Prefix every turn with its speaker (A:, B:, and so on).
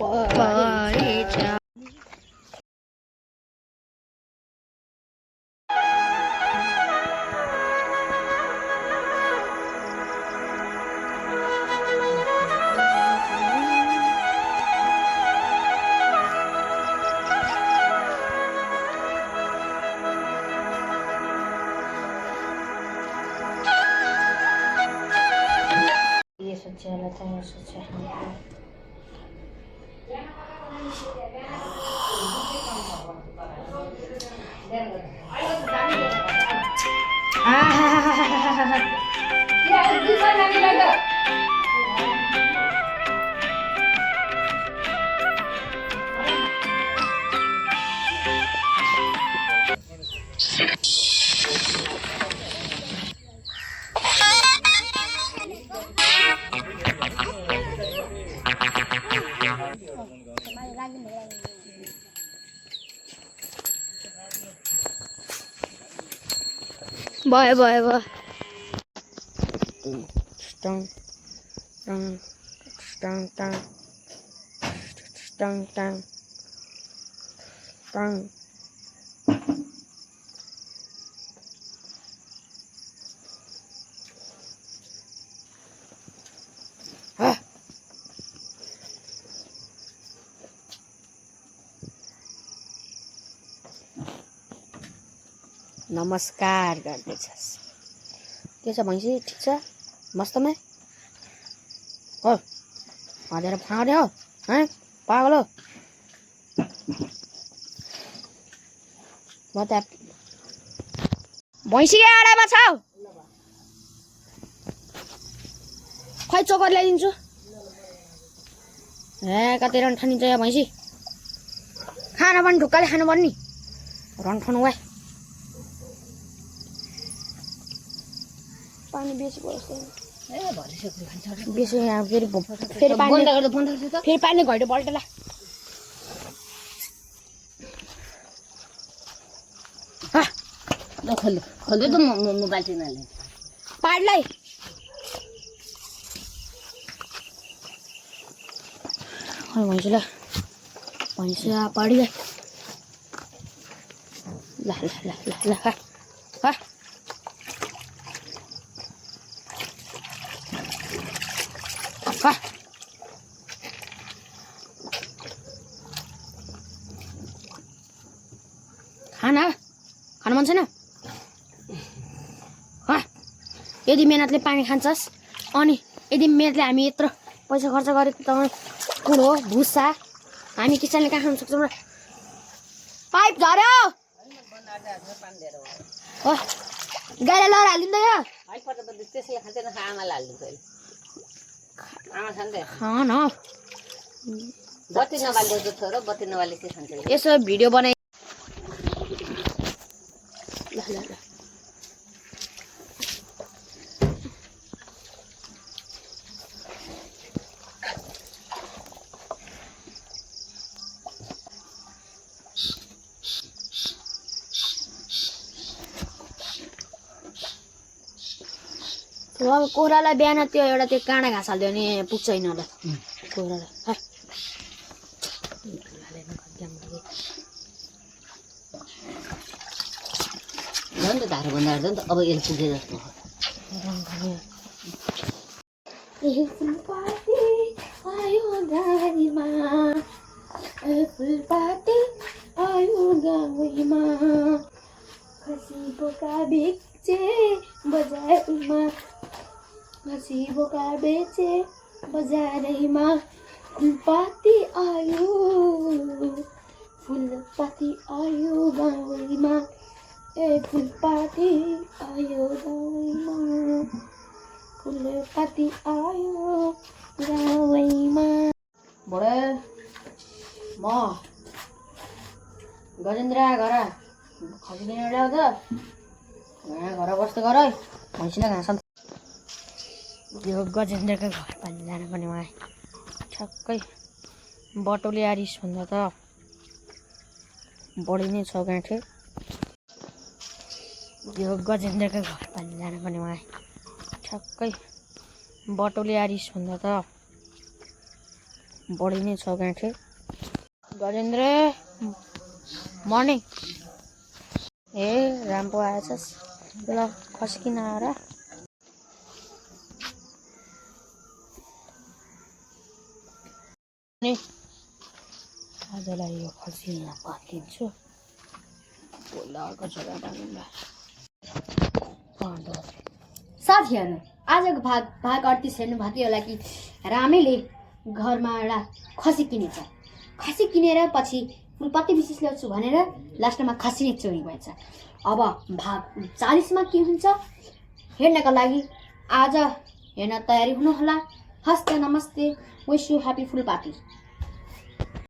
A: परेछ। ये सोचे हालत है, ये सोचे Bye bye bye. Stung, stung, stung, stung, stung, stung, stung. नमस्कार गर्दैछस् के छ भैँसी ठीक छ मस्तमै हो हदेर फाँडे हो हैं पागल हो म त भैँसी आडामा छ खै चोकर ल्याइदिन्छु ए कति रन ठानिन्छ यहाँ भैँसी खाना पनि ढुक्काले खानुपर्ने नि रन ठानु वा पानी बेसी पर्छ ए भरिसक्यो खान्छ बेसी यहाँ फेरि पानी बन्द गर्छ त फेरि पानी घैडो पल्टला हा ल खोल्दै त मोबाइल चिनाले पाडलाई खै भैँसीलाई भैँसी पाडीलाई ल ल ल ल ल हा हा खाना खानु मन छैन यदि मेहनतले पानी खान्छस् अनि यदि मेहनतले हामी यत्रो पैसा खर्च गरेको त कुरो हो भुसा हामी किसानले कहाँ खान सक्छौँ र पाइप झर्यो हो गाईलाई लहर हालिदिँदा यो खान
B: बत्ती नबाल्दै छोरो बत्ती नबाल्दै के खान्छ
A: यसो भिडियो बनाइ ल ल ल अब कोरालाई बिहान त्यो एउटा त्यो काँडा घाँस हालिदियो भने पुग्छ यिनीहरूलाई कोरालाई
B: झन् त धारो भन्दा झन् त अब यसले पुगे जस्तो
A: फुलपाती आयो गाउँमा खसी बोका बेचे बजारमा खसी बोका बेचे बजारैमा फुलपाती आयो गाउँमा ए फुलपाती आयो गाउँमा फुलपाती आयो गाउँमा बडे म गजेन्द्र घर खसिदिने ल्याउँछ यहाँ घर बस्दै गर है भैँसीलाई घाँस यो गजेन्द्रको घर पानी जानुपर्ने उहाँ ठ्याक्कै बटौले आरिस भन्दा त बढी नै छ गाँठे यो गजेन्द्रको घर पानी जानुपर्ने उहाँ ठ्याक्कै बटौले आरिस भन्दा त बढी नै छ गाँठे। गजेन्द्र मर्निङ। ए राम पो आएछस्। ल खस्किन आएर नि आजलाई यो खसी यहाँ बाँधिदिन्छु। पहिला अर्को जग्गा बाँधौँला। साथीहरू आजको भाग 38 हेर्नु भएको होला कि रामेले घरमा एउटा खसी किनेछ। खसी किनेर पछि फुलपाती विशेष ल्याउँछु भनेर लास्टमा खसी नै चोरी भएछ। अब भाग 40 मा के हुन्छ हेर्नका लागि आज हेर्न तयारी हुनुहोला। हस्त नमस्ते, विश यू ह्यापी फुलपाती।